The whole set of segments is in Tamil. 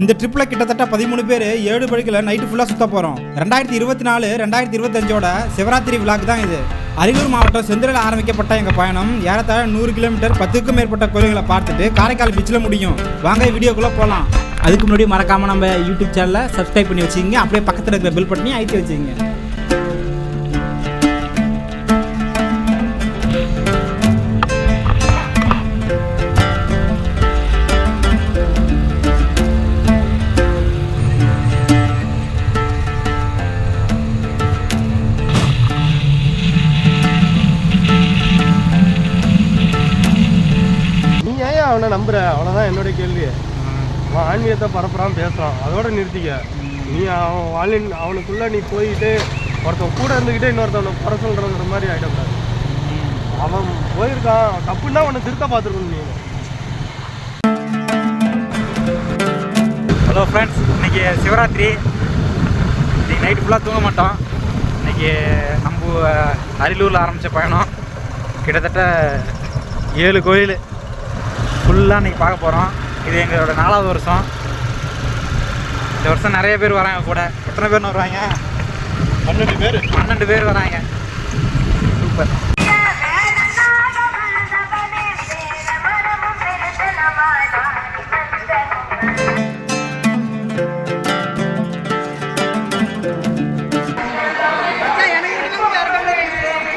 இந்த ட்ரிப்பில் கிட்டத்தட்ட 13 பேர் 7 படுக்கையில் நைட்டு ஃபுல்லாக சுற்ற போகிறோம். 2024 2025 சிவராத்திரி விழாக்கு தான் இது. அரியலூர் மாவட்டம் செந்துறையில் ஆரம்பிக்கப்பட்ட எங்கள் பயணம் ஏறத்தாழ 100 கிலோமீட்டர் 10க்கும் மேற்பட்ட கோயில்களை பார்த்துட்டு காரைக்கால் பீச்சில் முடியும். வாங்க வீடியோக்குள்ளே போகலாம். அதுக்கு முன்னாடி மறக்காமல் நம்ம யூடியூப் சேனலை சப்ஸ்கிரைப் பண்ணி வச்சுக்கிங்க. அப்படியே பக்கத்தில் இருக்கிற பில் பட்டனையும் அழுத்தி வச்சுக்கிங்க. அவனை நம்புற அவ்வளோதான் என்னுடைய கேள்வி. அவன் ஆன்மீகத்தை பரப்புறான் பேசுகிறான், அதோட நிறுத்திக்க. நீ அவனுக்குள்ளே நீ போயிட்டு ஒருத்தன் கூட இருந்துக்கிட்டே இன்னொருத்தவனை குறை சொல்கிறங்கிற மாதிரி ஆகிடக்கூடாது. அவன் போயிருக்கான், தப்புன்னா அவனை திருத்த பார்த்துருக்கணும் நீ. ஹலோ ஃப்ரெண்ட்ஸ், இன்றைக்கி சிவராத்திரி. இன்றைக்கி நைட்டு ஃபுல்லாக தூங்க மாட்டோம். இன்றைக்கி நம்ம அரியலூரில் ஆரம்பித்த பயணம் கிட்டத்தட்ட 7 கோயில் ஃபுல்லாக இன்றைக்கி பார்க்க போகிறோம். இது எங்களோட 4வது வருஷம். இந்த வருஷம் நிறைய பேர் வராங்க கூட. எத்தனை பேர்னு வருவாங்க? 12 பேர் வராங்க. சூப்பர்.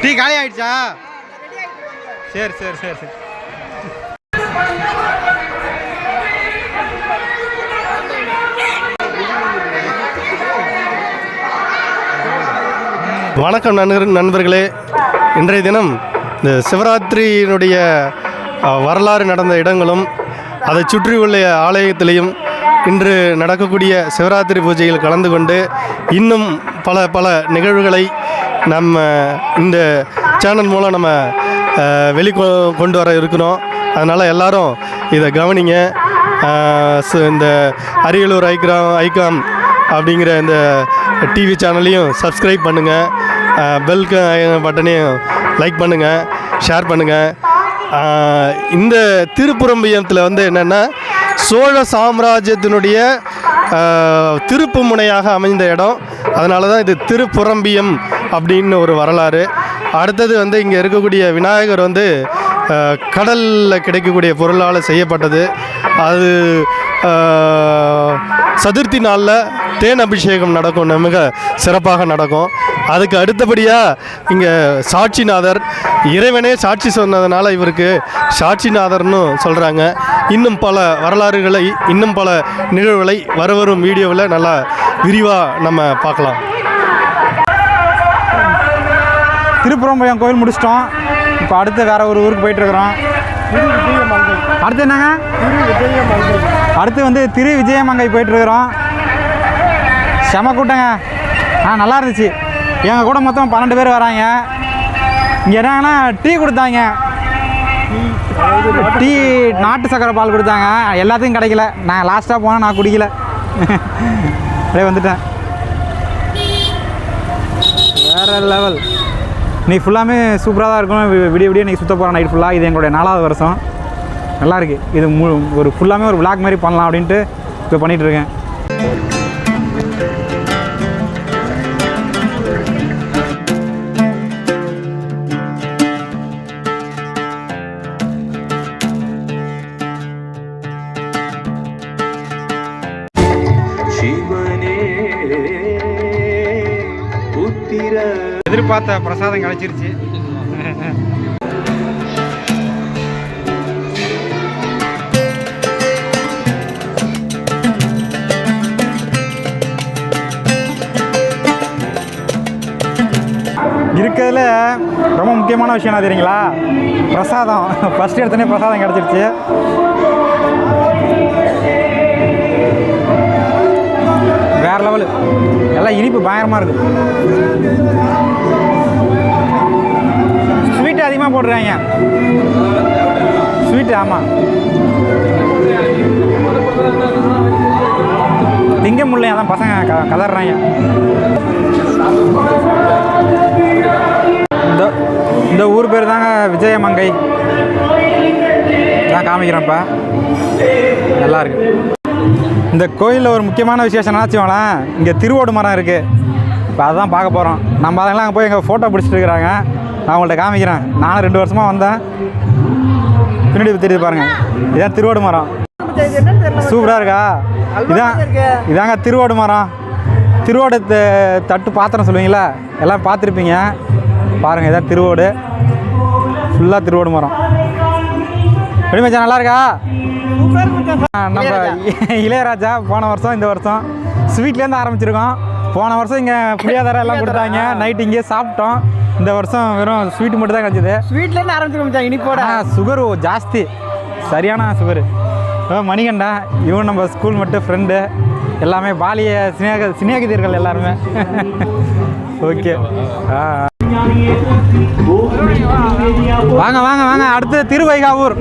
டீ காலி ஆயிடுச்சா? சரி சரி சரி சரி. வணக்கம் நண்பர்களே. இன்றைய தினம் இந்த சிவராத்திரியினுடைய வரலாறு நடந்த இடங்களும் அதை சுற்றியுள்ள ஆலயத்திலையும் இன்று நடக்கக்கூடிய சிவராத்திரி பூஜையில் கலந்து கொண்டு இன்னும் பல நிகழ்வுகளை நம்ம இந்த சேனல் மூலம் நம்ம கொண்டு வர இருக்கிறோம். அதனால் எல்லாரும் இதை கவனிங்க. இந்த அரியலூர் ஐகாம் அப்படிங்கிற இந்த டிவி சேனலையும் சப்ஸ்கிரைப் பண்ணுங்கள். பெல் பட்டனையும் லைக் பண்ணுங்கள், ஷேர் பண்ணுங்கள். இந்த திருப்புறம்பியத்தில் என்னென்னா சோழ சாம்ராஜ்யத்தினுடைய திருப்பு முனையாக அமைந்த இடம். அதனால தான் இது திருப்புறம்பியம் அப்படின்னு ஒரு வரலாறு. அடுத்தது இங்கே இருக்கக்கூடிய விநாயகர் கடலில் கிடைக்கக்கூடிய பொருளால் செய்யப்பட்டது. அது சதுர்த்தி நாளில் தேன் அபிஷேகம் நடக்கும், மிக சிறப்பாக நடக்கும். அதுக்கு அடுத்தபடியாக இங்கே சாட்சிநாதர், இறைவனே சாட்சி சொன்னதுனால இவருக்கு சாட்சிநாதர்னு சொல்கிறாங்க. இன்னும் பல வரலாறுகளை, இன்னும் பல நிகழ்வுகளை வரவரும் வீடியோவில் நல்லா விரிவாக நம்ம பார்க்கலாம். திருப்புறம்பயம் கோயில் முடிச்சிட்டோம். இப்போ அடுத்து வேறு ஒரு ஊருக்கு போயிட்டுருக்குறோம். அடுத்து என்னங்க? அடுத்து திரு விஜயமங்கை போயிட்டுருக்குறோம். செம கூட்டங்க. நல்லா இருந்துச்சு. எங்கள் கூட மொத்தம் 12 பேர் வராங்க. இங்கே என்னங்கன்னா டீ கொடுத்தாங்க. டீ நாட்டு சக்கரை பால் கொடுத்தாங்க. எல்லாத்துக்கும் கிடைக்கல. நான் லாஸ்ட்டாக போனால் நான் குடிக்கல. அப்படியே வந்துட்டேன். வேறு லெவல். இன்றைக்கி ஃபுல்லாமே சூப்பராக தான் இருக்கும். விடிய இன்றைக்கி சுற்ற போகிறோம் நைட் ஃபுல்லாக. இது எங்களுடைய 4வது வருஷம். நல்லாயிருக்கு. இது ஒரு ஃபுல்லாமே ஒரு விளாக் மாதிரி பண்ணலாம் அப்படின்ட்டு இப்போ பண்ணிகிட்ருக்கேன். எதிர்பார்த்த பிரசாதம் கிடைச்சிருச்சு. இருக்கிறதுல ரொம்ப முக்கியமான விஷயம் என்ன தெரியுங்களா? பிரசாதம். ஃபஸ்ட்டு எடுத்தோடனே பிரசாதம் கிடச்சிருச்சு. வேறு லெவலு. எல்லாம் இனிப்பு பயங்கரமாக இருக்குது. ஸ்வீட்டு அதிகமாக போட்டுறாங்க. ஸ்வீட்டு ஆமாம். திங்க முடியல, அதான் பசங்க கதறாங்க. இந்த ஊர் பேர் தாங்க விஜயமங்கை. நான் காமிக்கிறேன்ப்பா. நல்லா இருக்கு. இந்த கோயிலில் ஒரு முக்கியமான விசேஷம் என்னாச்சுங்களேன், இங்கே திருவோடு மரம் இருக்குது. இப்போ அதுதான் பார்க்க போகிறோம். நம்ம அதெல்லாம் அங்கே போய் எங்கள் ஃபோட்டோ பிடிச்சிட்டு இருக்கிறாங்க. நான் உங்கள்கிட்ட காமிக்கிறேன். நானும் 2 வருஷமாக வந்தேன். பின்னாடி தெரியுது பாருங்கள், இதான் திருவோடு மரம். சூப்பராக இருக்கா? இதாங்க திருவோடு மரம். திருவோடு தட்டு பாத்திரம் சொல்லுவீங்களா, எல்லாம் பார்த்துருப்பீங்க. பாருங்கள், இதான் திருவோடு. ஃபுல்லாக திருவோடு மரம். எப்படி மச்சான், நல்லா இருக்கா? நம்ம இளையராஜா போன வருஷம் இந்த வருஷம் ஸ்வீட்லேருந்து ஆரம்பிச்சிருக்கோம். போன வருஷம் இங்கே புளியாதரை எல்லாம் கொடுத்தாங்க, நைட்டு இங்கேயே சாப்பிட்டோம். இந்த வருஷம் வெறும் ஸ்வீட் மட்டும் தான் கிடச்சிது. ஸ்வீட்லேருந்து ஆரம்பிச்சிருக்கோம். இனிப்போட சுகர் ஜாஸ்தி, சரியான சுகர். மணிகண்டா இவன் நம்ம ஸ்கூல் மட்டும் ஃப்ரெண்டு, எல்லாமே பாலிய சிநேகிதர்கள் எல்லாருமே. ஓகே, வாங்க வாங்க வாங்க. அடுத்து திருவைகாவூர்.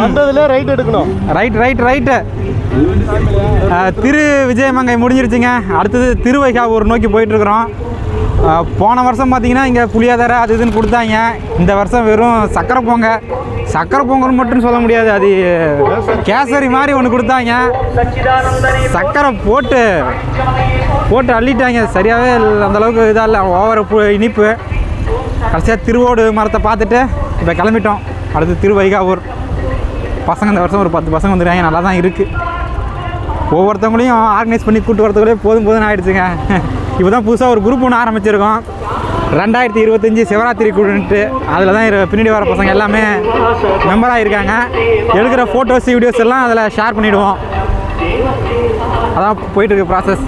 வந்ததுல ரைட் எடுக்கணும். ரைட்டு. திரு விஜயமங்கை முடிஞ்சிருச்சுங்க. அடுத்தது திருவைகாவூர் நோக்கி போயிட்டுருக்குறோம். போன வருஷம் பார்த்தீங்கன்னா இங்கே புளியாதரை அது இதுன்னு கொடுத்தாங்க. இந்த வருஷம் வெறும் சக்கரை பொங்கல் மட்டும் சொல்ல முடியாது, அது கேசரி மாதிரி ஒன்று கொடுத்தாங்க. சக்கரை போட்டு அள்ளிட்டாங்க. சரியாகவே அந்தளவுக்கு இதாக இல்லை, ஓவர் இனிப்பு. கடைசியாக திருவோடு மரத்தை பார்த்துட்டு இப்போ கிளம்பிட்டோம். அடுத்து திருவைகாவூர். பசங்க இந்த வருஷம் ஒரு 10 பசங்க வந்துருக்காங்க. நல்லா தான் இருக்குது. ஒவ்வொருத்தவங்களையும் ஆர்கனைஸ் பண்ணி கூப்பிட்டு வரதுக்குள்ளே போதும் ஆகிடுச்சுங்க. இப்போ தான் புதுசாக ஒரு குரூப் ஒன்று ஆரம்பிச்சிருக்கோம், 2025 சிவராத்திரி குழுன்ட்டு. அதில் தான் பின்னாடி வர பசங்க எல்லாமே மெம்பராக இருக்காங்க. எடுக்கிற ஃபோட்டோஸ் வீடியோஸ் எல்லாம் அதில் ஷேர் பண்ணிவிடுவோம். அதான் போயிட்டுருக்கு ப்ராசஸ்.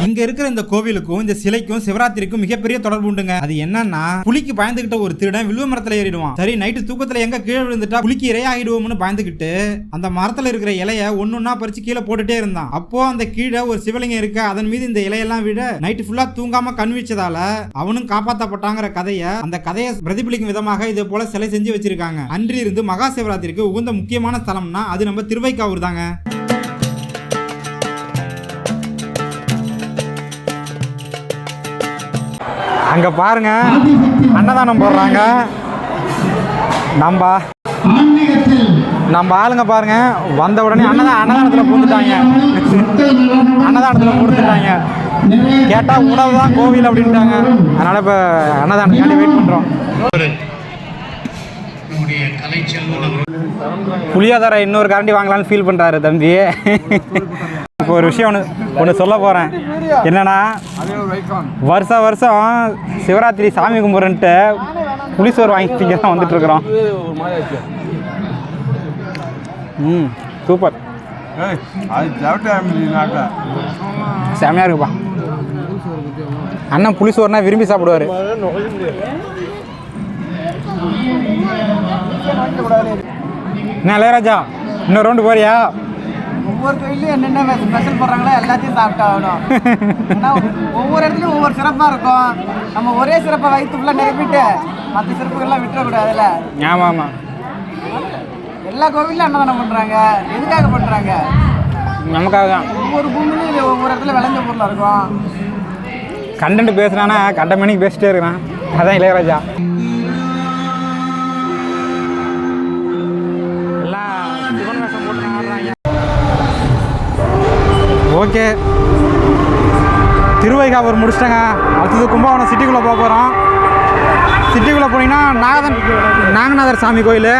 இங்க இருக்கிற இந்த கோவிலுக்கும் இந்த சிலைக்கும் சிவராத்திரிக்கும் மிகப்பெரிய தொடர்பு உண்டுங்க. அது என்னன்னா, புலிக்கு பயந்துகிட்ட ஒரு திருடன் வில்வ மரத்துல ஏறிடுவான். சரி, நைட்டு தூக்கத்துல எங்க கீழே விழுந்துட்டா புலிக்கு இரையாகிடுவோம்னு பயந்துகிட்டு அந்த மரத்துல இருக்கிற இலைய ஒன்னொன்னா பறிச்சு கீழே போட்டுட்டே இருந்தான். அப்போ அந்த கீழே ஒரு சிவலிங்கம் இருக்கு, அதன் மீது இந்த இலையெல்லாம் விட நைட்டு ஃபுல்லா தூங்காம கண் வீச்சதால அவனும் காப்பாற்றப்பட்டாங்கிற அந்த கதையை பிரதிபலிக்கும் விதமாக இதே போல சிலை செஞ்சு வச்சிருக்காங்க. அன்றிலிருந்து மகா சிவராத்திரிக்கு உகந்த முக்கியமான ஸ்தலம்னா அது நம்ம திருவைகாவூர் தாங்க. அங்கே பாருங்க, அன்னதானம் போடுறாங்க. நம்ம ஆளுங்க பாருங்க, வந்த உடனே அன்னதானத்தில் பூந்துட்டாங்க. கேட்டால் உணவு தான் கோவில் அப்படின்ட்டாங்க. அதனால் இப்போ அன்னதானத்துக்காண்டி வெயிட் பண்ணுறோம். புளியாதரை இன்னொரு கரண்டி வாங்கலான்னு ஃபீல் பண்ணுறாரு தம்பி. இப்போ ஒரு விஷயம் ஒன்று சொல்ல போகிறேன். என்னன்னா, வருஷம் சிவராத்திரி சாமி கும்பிட்றன்ட்டு புளிசோறு வாங்கிட்டு தான் வந்துட்டுருக்குறோம். சூப்பர், செமையாக இருக்குப்பா. அண்ணன் புளிசோறுனா விரும்பி சாப்பிடுவார். என்ன இளையராஜா, இன்னொரு ரவுண்டு போறியா? ஒவ்வொரு கோயிலையும் என்னென்ன ஸ்பெஷல் போடுறாங்களோ எல்லாத்தையும் சாப்பிட்டாகணும். ஏன்னா ஒவ்வொரு இடத்துலையும் ஒவ்வொரு சிறப்பாக இருக்கும். நம்ம ஒரே சிறப்பை வயிற்று ஃபுல்லாக நிரப்பிட்டு மற்ற சிறப்புகள்லாம் விட்டுறக்கூடாதுல்ல. ஆமாம், எல்லா கோவிலையும் அன்னதானம் பண்ணுறாங்க. எதுக்காக பண்ணுறாங்க? நமக்காக தான். ஒவ்வொரு பூமியிலையும் ஒவ்வொரு இடத்துல விளைஞ்ச பொருளாக இருக்கும். கண்டென்ட் பேசுகிறானா கண்ட மணிக்கு பேசிட்டே இருக்கிறான். அதான் இளையராஜா. ஓகே, திருவைகாவூர் முடிச்சிட்டேங்க. அடுத்தது கும்பகோணம் சிட்டிக்குள்ளே போக போகிறோம். சிட்டிக்குள்ளே போனீங்கன்னா நாகநாதர் சாமி கோயில்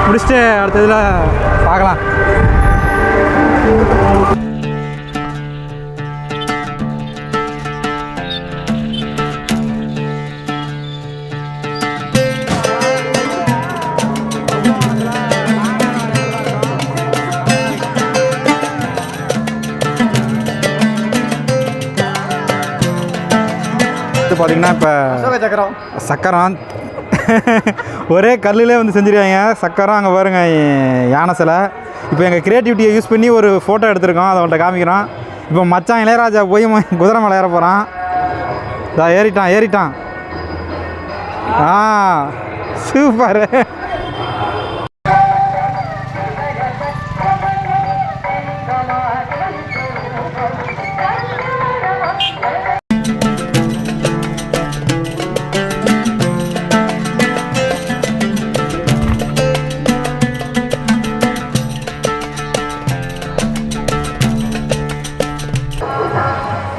முடிச்சுட்டு அடுத்ததில் பார்க்கலாம். பார்த்தீங்கன்னா இப்போ சக்கரம் ஒரே கல்லிலே வந்து செஞ்சுருக்காங்க. சக்கரம் அங்கே பாருங்க, யானை சிலை. இப்போ எங்கள் க்ரியேட்டிவிட்டியை யூஸ் பண்ணி ஒரு ஃபோட்டோ எடுத்திருக்கோம், அதை அவங்கள்ட்ட காமிக்கிறோம். இப்போ மச்சான் இளையராஜா போய் குதிரை மேலே ஏற போகிறான். ஏறிட்டான். சூப்பர்.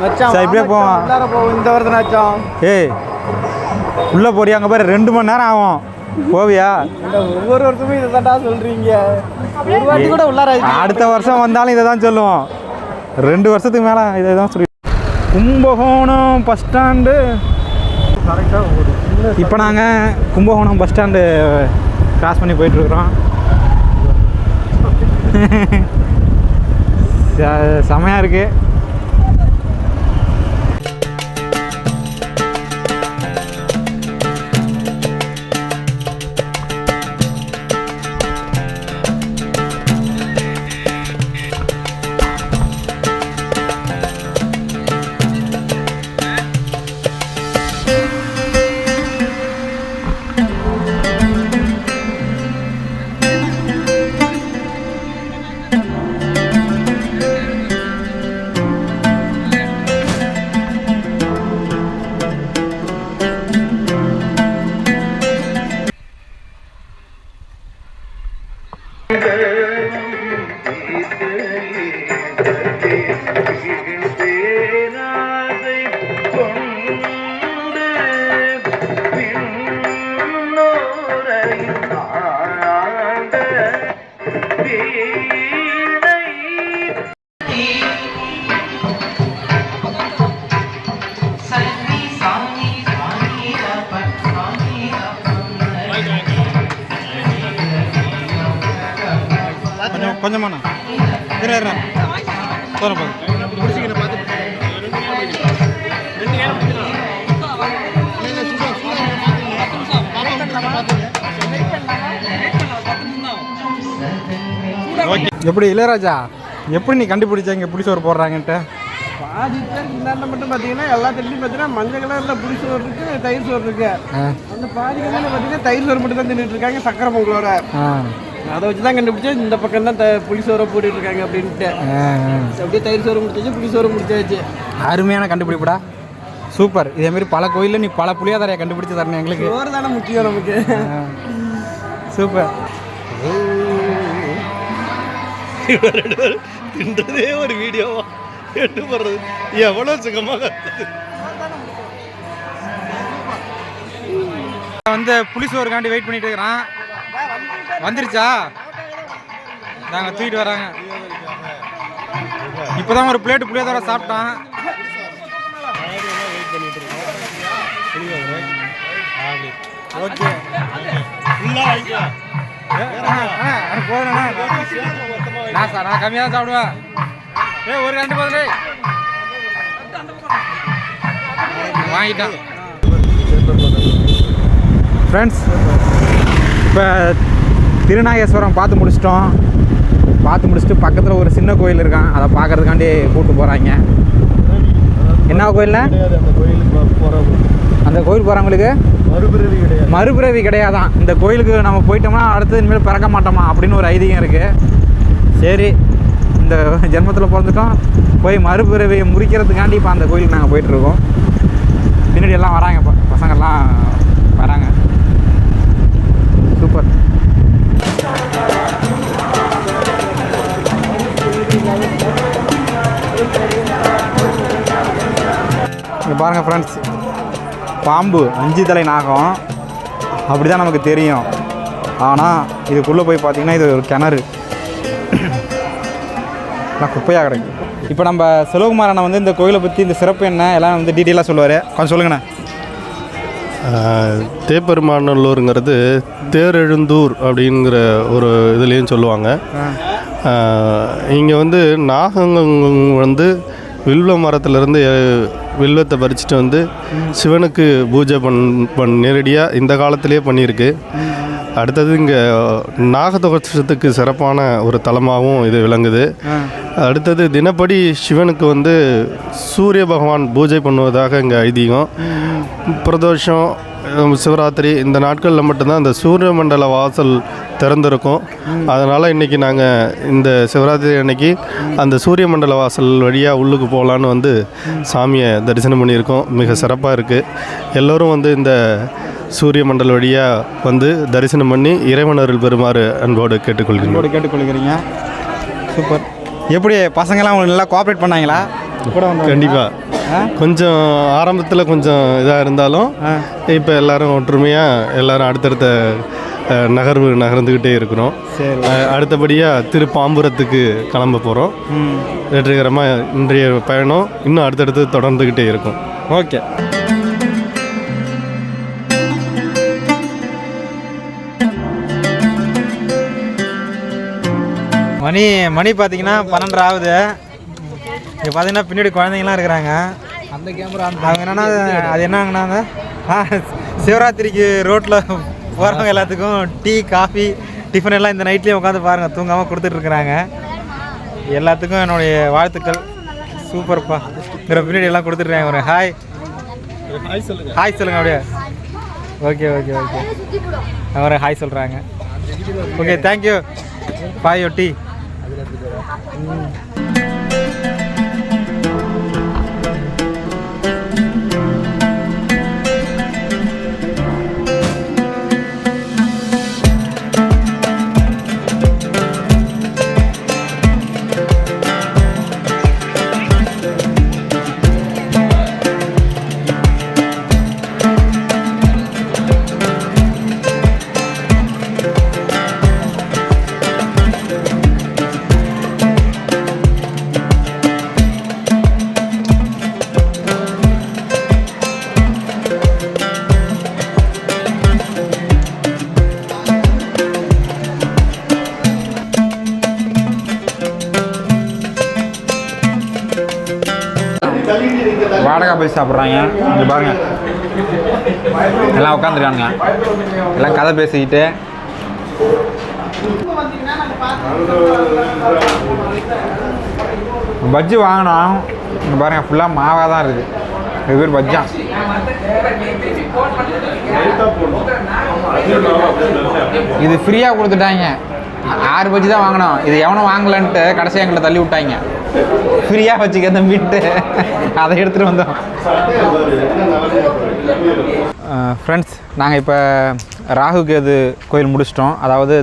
மச்சான் சரி, இப்படியே போவோம். உள்ளார போவோம் இந்த வருது மச்சான். ஏய் உள்ளே போறியா? அங்கே பாரு 2 மணி நேரம் ஆகும். போவியா? இந்த ஒவ்வொரு வருஷமும் இதை தான்டா சொல்கிறீங்க. ஒரு வாட்டி கூட உள்ளார அடுத்த வருஷம் வந்தாலும் இதை தான் சொல்லுவோம். 2 வருஷத்துக்கு மேலே இதை தான் சொல்லி. கும்பகோணம் பஸ் ஸ்டாண்டு கரெக்டாக. இப்போ நாங்கள் கும்பகோணம் பஸ் ஸ்டாண்டு கிராஸ் பண்ணி போயிட்டுருக்குறோம். செமையாக இருக்குது. கொஞ்சமாண்ணா எப்படி இளையராஜா எப்படி நீ கண்டுபிடிச்சாங்க புளி சோறு போடுறாங்கன்ட்டு? பாதித்தில் இந்தாண்ட மட்டும் பார்த்தீங்கன்னா எல்லா தட்டிலையும் பார்த்தீங்கன்னா மஞ்சள் கலரில் புளி சோறு இருக்குது, தயிர் சோறு இருக்குது. அந்த பாதி கலரில் பார்த்தீங்கன்னா தயிர் சோறு மட்டும் தான் தின்னுட்டு இருக்காங்க சக்கரை பொங்கலோட. அதை வச்சு தான் கண்டுபிடிச்சி இந்த பக்கம் தான் புளி சோறை போட்டுட்டு இருக்காங்க அப்படின்ட்டு. அப்படியே தயிர் சோறு முடிச்சாச்சு, புளி சோறு முடிச்சாச்சு. அருமையான கண்டுபிடிப்படா, சூப்பர். இதேமாரி பல கோயிலில் நீ பல புளியாதாரையை கண்டுபிடிச்சி தரணும் எங்களுக்கு. சோறு தானே முக்கியம் நமக்கு. சூப்பர். தின்றதே ஒரு வீடியோவா எட்டு போடுறது எவ்வளோ சுகமாக வந்து புளி சோறுக்காண்டி வெயிட் பண்ணிட்டு இருக்கிறான். வந்துருச்சா? நாங்கள் தூக்கிட்டு வராங்க. இப்போதான் ஒரு பிளேட்டு புளியோதரை சாப்பிட்டான். ஓகே நான் கம்மியாக தான் சாப்பிடுவேன். ஒரு 2 பதிலே வாங்கிட்டான். ஃப்ரெண்ட்ஸ், இப்போ திருநாகேஸ்வரம் பார்த்து முடிச்சுட்டு பக்கத்தில் ஒரு சின்ன கோயில் இருக்கான். அதை பார்க்கறதுக்காண்டி கூப்பிட்டு போகிறாங்க. என்ன கோயில்னா? அந்த கோயில் போகிறவங்களுக்கு மறுபிறவி கிடையாதான். இந்த கோயிலுக்கு நம்ம போயிட்டோம்னா அடுத்து இனிமேல் பிறக்க மாட்டோமா அப்படின்னு ஒரு ஐதீகம் இருக்குது. சரி, இந்த ஜென்மத்தில் பிறந்துட்டோம், போய் மறுபிறவியை முறிக்கிறதுக்காண்டி இப்போ அந்த கோயிலுக்கு நாங்கள் போயிட்டுருக்கோம். பின்னாடி எல்லாம் வராங்க, இப்போ பசங்கள்லாம் வராங்க. சூப்பர். இங்கே பாருங்கள் ஃப்ரெண்ட்ஸ், பாம்பு 5 தலை நாகம் அப்படி தான் நமக்கு தெரியும். ஆனால் இதுக்குள்ளே போய் பார்த்திங்கன்னா இது ஒரு கிணறு, நான் குப்பையாக கிடக்கு. இப்போ நம்ம செல்வகுமார் அண்ணன் வந்து இந்த கோயிலை பற்றி, இந்த சிறப்பு என்ன எல்லாம் வந்து டீட்டெயிலாக சொல்லுவார். கொஞ்சம் சொல்லுங்கண்ணே. தேப்பெருமாநல்லூருங்கிறது தேரெழுந்தூர் அப்படிங்கிற ஒரு இதுலேயும் சொல்லுவாங்க. இங்கே வந்து நாகங்கள் வந்து வில்வ மரத்துலேருந்து வில்வத்தை பறிச்சுட்டு வந்து சிவனுக்கு பூஜை நேரடியாக இந்த காலத்திலே பண்ணியிருக்கு. அடுத்தது இங்கே நாகதோஷத்துக்கு சிறப்பான ஒரு தலமாகவும் இது விளங்குது. அடுத்தது தினப்படி சிவனுக்கு வந்து சூரிய பகவான் பூஜை பண்ணுவதாக இங்கே ஐதீகம். பிரதோஷம், சிவராத்திரி இந்த நாட்களில் மட்டும்தான் இந்த சூரிய மண்டல வாசல் திறந்திருக்கும். அதனால் இன்றைக்கி நாங்கள் இந்த சிவராத்திரி அன்னைக்கு அந்த சூரிய மண்டல வாசல் வழியாக உள்ளுக்கு போகலான்னு வந்து சாமியை தரிசனம் பண்ணியிருக்கோம். மிக சிறப்பாக இருக்குது. எல்லோரும் வந்து இந்த சூரிய மண்டல வழியாக வந்து தரிசனம் பண்ணி இறைவனர்கள் பெறுமாறு அன்போடு கேட்டுக்கொள்கிறீங்க. சூப்பர். எப்படி பசங்களாம் உங்களுக்கு நல்லா கோஆப்ரேட் பண்ணாங்களா? கூட கண்டிப்பாக கொஞ்சம் ஆரம்பத்தில் கொஞ்சம் இதாக இருந்தாலும் இப்போ எல்லோரும் ஒற்றுமையாக எல்லோரும் அடுத்தடுத்த நகர்ந்துக்கிட்டே இருக்கிறோம். அடுத்தபடியாக திருப்பாம்புரத்துக்கு கிளம்ப போகிறோம். வெற்றிகரமாக இன்றைய பயணம் இன்னும் அடுத்தடுத்து தொடர்ந்துக்கிட்டே இருக்கும். ஓகே. மணி பார்த்தீங்கன்னா 12 ஆகுது. இங்கே பார்த்தீங்கன்னா பின்னாடி குழந்தைங்களாம் இருக்கிறாங்க. அந்த கேமரா அவங்க என்னென்னா அது என்னங்கண்ணா சிவராத்திரிக்கு ரோட்டில் போகிறவங்க எல்லாத்துக்கும் டீ, காஃபி, டிஃபன் எல்லாம் இந்த நைட்லேயும் உட்காந்து பாருங்கள் தூங்காமல் கொடுத்துட்ருக்குறாங்க. எல்லாத்துக்கும் என்னுடைய வாழ்த்துக்கள். சூப்பர்ப்பா. இங்கே பின்னாடி எல்லாம் கொடுத்துட்ருக்காங்க. ஒரு ஹாய் சொல்லுங்கள் அப்படியே. ஓகே ஒரு ஹாய் சொல்கிறாங்க. Okay, thank you for your tea. வாடகை போய் சாப்பிட்றாங்க. இங்கே பாருங்கள், எல்லாம் உட்காந்துருக்கானுங்க. எல்லாம் கதை பேசிக்கிட்டு. பஜ்ஜி வாங்கினோம். இங்கே பாருங்கள், ஃபுல்லாக மாவாக தான் இருக்குது. இது பேர் பஜ்ஜா. இது ஃப்ரீயாக கொடுத்துட்டாங்க. 6 பஜ்ஜி தான் வாங்கினோம். இது எவனும் வாங்கலன்ட்டு கடைசியாக எங்களை தள்ளி விட்டாங்க. ஃப்ரீயாக வச்சுக்க தம்பிட்டு அதை எடுத்துகிட்டு வந்தோம். ஃப்ரெண்ட்ஸ், நாங்கள் இப்போ ராகுகேது கோயில் முடிச்சிட்டோம். அதாவது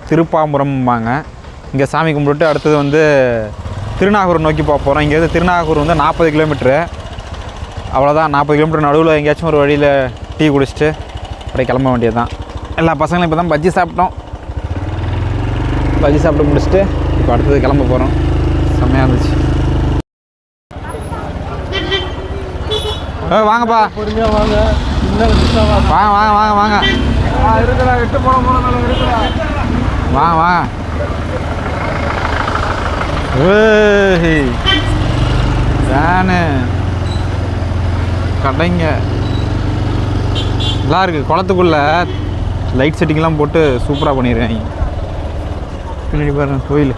திருப்பாம்புரம்பாங்க. இங்கே சாமி கும்பிட்டு அடுத்தது வந்து திருநாகூர் நோக்கி போக போகிறோம். இங்கேருந்து திருநாகூர் வந்து 40 கிலோமீட்ரு. அவ்வளோதான். 40 கிலோமீட்டர் நடுவில் எங்கேயாச்சும் ஒரு வழியில் டீ குடிச்சிட்டு அப்படியே கிளம்ப வேண்டியது தான். எல்லா பசங்களும் இப்போ தான் பஜ்ஜி சாப்பிட்டோம். பஜ்ஜி சாப்பிட்டு முடிச்சுட்டு இப்போ அடுத்தது கிளம்ப போகிறோம். செம்மையாக இருந்துச்சு. வாங்கப்பா, பொறுமையாக வாங்க. வாங்க இருக்கிறா 8 போன இருக்கிறா. வாங்க வேனு கடைங்க நல்லா இருக்குது. குளத்துக்குள்ளே லைட் செட்டிங்லாம் போட்டு சூப்பராக பண்ணியிருக்காங்க. பின்னாடி பாருங்க கோயில்.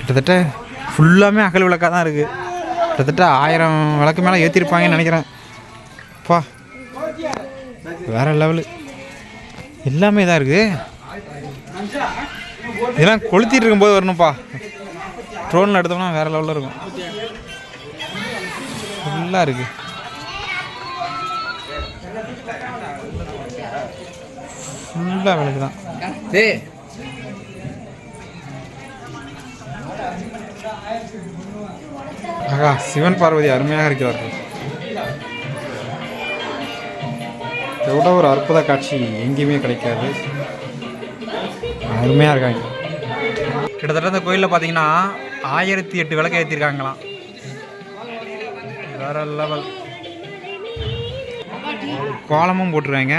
கிட்டத்தட்ட ஃபுல்லாமே அகல் விளக்காக தான் இருக்குது. கிட்டத்தட்ட 1000 விளக்கு மேலே ஏற்றிருப்பாங்கன்னு நினைக்கிறேன். பா, வேறு லெவலு. எல்லாமே இதாக இருக்குது. இதெல்லாம் கொளுத்திட்டு இருக்கும்போது வரணும்ப்பா. ட்ரோனில் எடுத்தோம்னா வேறு லெவலில் இருக்கும். ஃபுல்லாக இருக்குது. ஃபுல்லாக விளக்கு தான். ஆகா, சிவன் பார்வதி அருமையாக இருக்கிறார்கள். இதை விட ஒரு அற்புத காட்சி எங்கேயுமே கிடைக்காது. அருமையாக இருக்காங்க. கிட்டத்தட்ட இந்த கோயிலில் பார்த்தீங்கன்னா 1008 விளக்கு ஏற்றிருக்காங்களாம். வேற லெவல். கோலமும் போட்டுருவாங்க.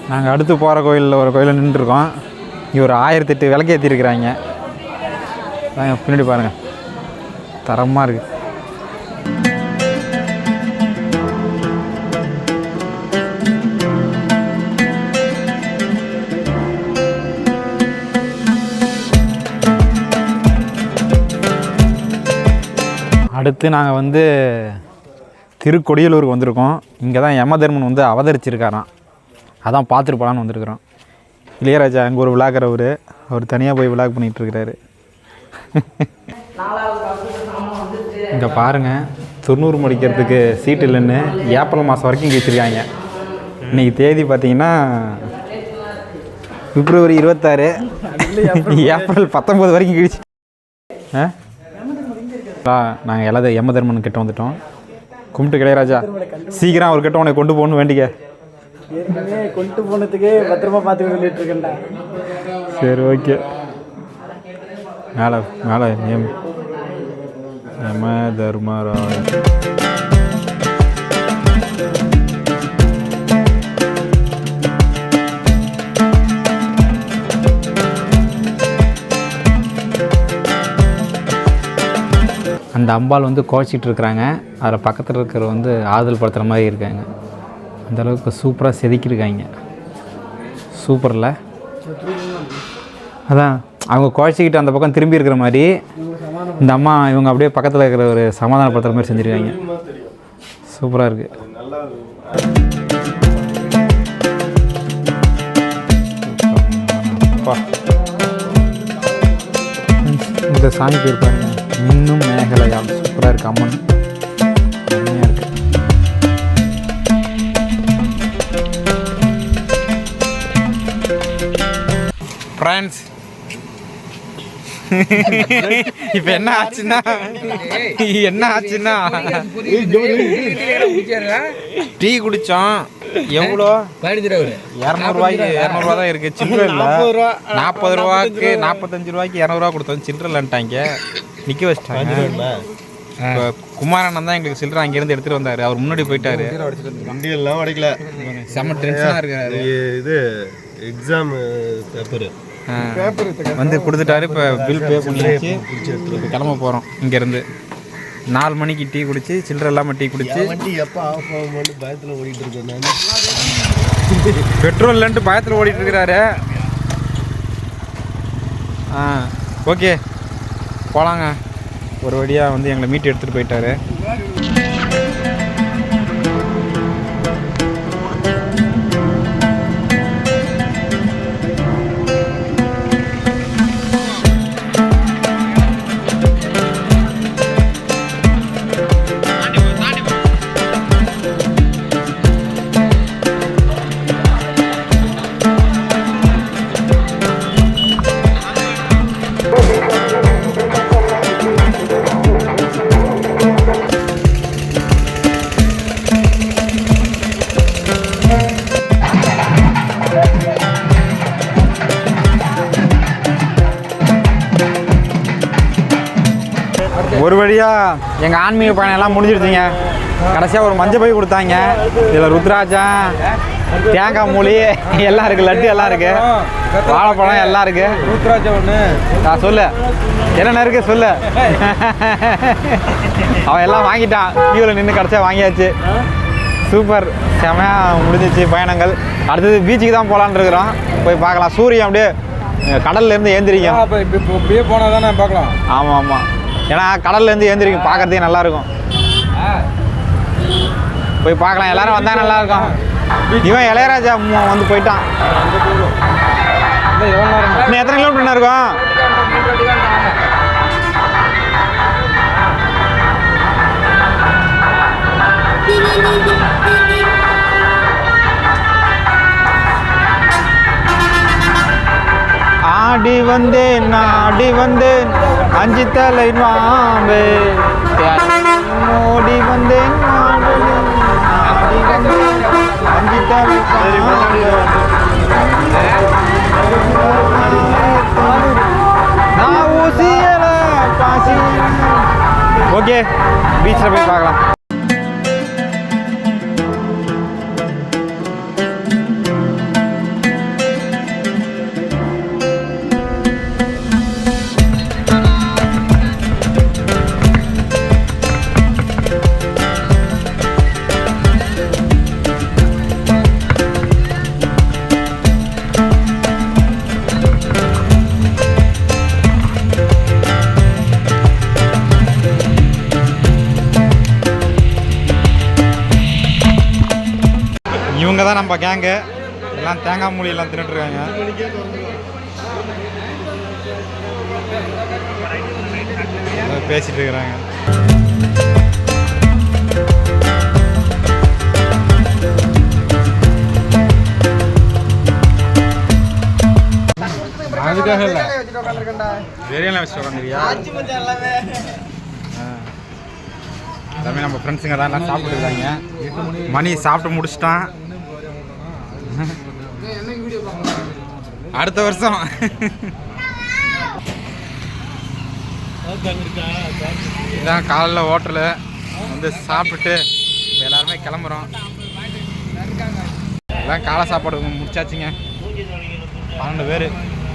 நாங்கள் அடுத்து போகிற கோயிலில் ஒரு கோயிலில் நின்றுருக்கோம். இவர் 1008 விளக்கு ஏற்றிருக்கிறாங்க. பின்னாடி பாருங்கள், தரமாக இருக்குது. அடுத்து நாங்கள் வந்து திருக்கொடியலூருக்கு வந்திருக்கோம். இங்கே தான் யமதர்மன் வந்து அவதரிச்சிருக்காராம். அதான் பார்த்துட்டு போகலான்னு வந்திருக்கிறோம். இளையராஜா அங்கே ஒரு விளாக்குற அவர் தனியாக போய் விளாக் பண்ணிகிட்ருக்கிறாரு. இங்கே பாருங்கள், 90 முடிக்கிறதுக்கு சீட்டு இல்லைன்னு ஏப்ரல் மாதம் வரைக்கும் இங்கே வச்சுருக்காங்க. இன்றைக்கி தேதி பார்த்தீங்கன்னா பிப்ரவரி 26, ஏப்ரல் 19 வரைக்கும் கிழிச்சு. நாங்கள் எல்லாத்தையும் யமதர்மன் கிட்ட வந்துட்டோம். கும்பிட்டு இளையராஜா சீக்கிரம் அவர் கிட்ட உன்னை கொண்டு போகணுன்னு வேண்டிக்க. கொண்டு போனதுக்கே பத்திரமா பார்த்து சொல்லிட்டு இருக்கேன்டா. சரி, ஓகே. மேலே மேலே யம தர்மராஜ். அந்த அம்பாள் வந்து குழச்சிட்டு இருக்கிறாங்க. அதில் பக்கத்தில் இருக்கிற வந்து ஆறுதல் படுத்துகிற மாதிரி இருக்காங்க. அந்தளவுக்கு சூப்பராக செதுக்கியிருக்காங்க. சூப்பரில் அதான் அவங்க குழச்சிக்கிட்டு அந்த பக்கம் திரும்பி இருக்கிற மாதிரி இந்த அம்மா இவங்க அப்படியே பக்கத்தில் இருக்கிற ஒரு சமாதானப்படுத்துகிற மாதிரி செஞ்சுருக்காங்க. சூப்பராக இருக்குது. இந்த சாமி பேர் பாருங்க, இன்னும் மேகலையால். சூப்பராக இருக்குது. அம்மன் அருமையாக இருக்குது. ஃப்ரெண்ட்ஸ், இப்போ என்ன ஆச்சுன்னா டீ குடித்தோம். எவ்வளோ? 200 தான் இருக்குது. சில்லறை இல்லை. 40 ரூபாய்க்கு 45 ரூபாய்க்கு 200 கொடுத்தோம். சில்லறை இல்லைன்ட்டாங்க, நிற்க வச்சிட்டாங்க. இப்போ குமாரண்ணன் தான் எங்களுக்கு சில்லறை அங்கேருந்து எடுத்துகிட்டு வந்தார். அவர் முன்னாடி போயிட்டாரு. வண்டியெல்லாம் அடைக்கல. செம்ம டென்ஷனாக இருக்காரு. இது எக்ஸாம் பேப்பர் வந்து கொடுத்துட்டாரு. இப்போ பில் பே பண்ணியாச்சு. இப்போ கிளம்ப போகிறோம் இங்கேருந்து. 4 மணிக்கு டீ குடிச்சு, சில்லறை இல்லாமல் டீ குடிச்சு. வண்டி எப்போ ஆஃப் ஆகும்னு பயத்தில் ஓடிட்டு இருக்கேன் நான். பெட்ரோல் இல்லைன்ட்டு பயத்தில் ஓடிட்டு இருக்கிறாரு. ஓகே, போகலாங்க. ஒரு வழியாக வந்து எங்களை மீட்டு எடுத்துகிட்டு போயிட்டாரு. ஒரு வழியாக எங்கள் ஆன்மீக பயணம் எல்லாம் முடிஞ்சிருச்சுங்க. கடைசியாக ஒரு மஞ்சள் பை கொடுத்தாங்க. இதில் ருத்ராட்சம், தேங்காய் மூலி எல்லாம் இருக்குது, லட்டு எல்லாம் இருக்குது, வாழைப்பழம் எல்லாம் இருக்குது. ருத்ராட்சம் ஒன்று சொல்லு, என்னென்ன இருக்குது சொல்லு. அவன் எல்லாம் வாங்கிட்டான். கியூவில் நின்று கடைசியாக வாங்கியாச்சு. சூப்பர், செமையாக முடிஞ்சிச்சு பயணங்கள். அடுத்தது பீச்சுக்கு தான் போகலான்னு இருக்கிறோம். போய் பார்க்கலாம். சூரியன் அப்படியே கடல்லேருந்து ஏந்திரிக்கும். இப்படியே போனால் தானே பார்க்கலாம். ஆமாம் ஆமாம், ஏன்னா கடல்லேருந்து ஏந்திரிக்கும், பார்க்குறதுக்கே நல்லாயிருக்கும். போய் பார்க்கலாம். எல்லோரும் வந்தால் நல்லாயிருக்கும். இவன் இளையராஜா வந்து போயிட்டான். இன்னும் எத்தனை கிலோமீட்டர் இருக்கும்? ஆடி வந்தேன் நாடி வந்தேன் அஞ்சு தலை மாம்பே, ஓடி வந்தேன் நாடி வந்தேன் அஞ்சு தலை மாம்பே. பீச்சில் போய் பார்க்கலாம். இவங்க தான் நம்ம கேங்கு. எல்லாம் தேங்காய் மூலி எல்லாம் தின்னுட்டுருக்காங்க. பேசிட்டு இருக்கிறாங்க. அதுக்காக இல்லை, வெறியெல்லாம் வச்சுட்டு உட்காந்துருக்கியா? எல்லாமே நம்ம ஃப்ரெண்ட்ஸுங்க தான் எல்லாம் சாப்பிட்டு இருக்காங்க. மணி சாப்பிட்டு முடிச்சிட்டான். அடுத்த வருஷம் இதான் காலைல ஹோட்டலு வந்து சாப்பிட்டுட்டு எல்லாருமே கிளம்புறோம். எல்லாம் காலை சாப்பாடு முடிச்சாச்சுங்க. 12 பேர்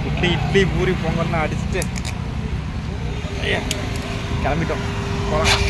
இட்லி பூரி பொங்கல்னு அடிச்சுட்டு கிளம்பிட்டோம். போகலாம்.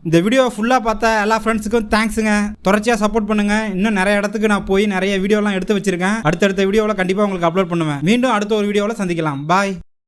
இந்த வீடியோ ஃபுல்லாக பார்த்தா எல்லா ஃப்ரெண்ட்ஸுக்கும் தேங்க்ஸுங்க. தொடர்ச்சியாக சப்போர்ட் பண்ணுங்கள். இன்னும் நிறைய இடத்துக்கு நான் போய் நிறைய வீடியோலாம் எடுத்து வச்சிருக்கேன். அடுத்தடுத்த வீடியோவில் கண்டிப்பாக உங்களுக்கு அப்லோட் பண்ணுவேன். மீண்டும் அடுத்த ஒரு வீடியோவில் சந்திக்கலாம். பாய்.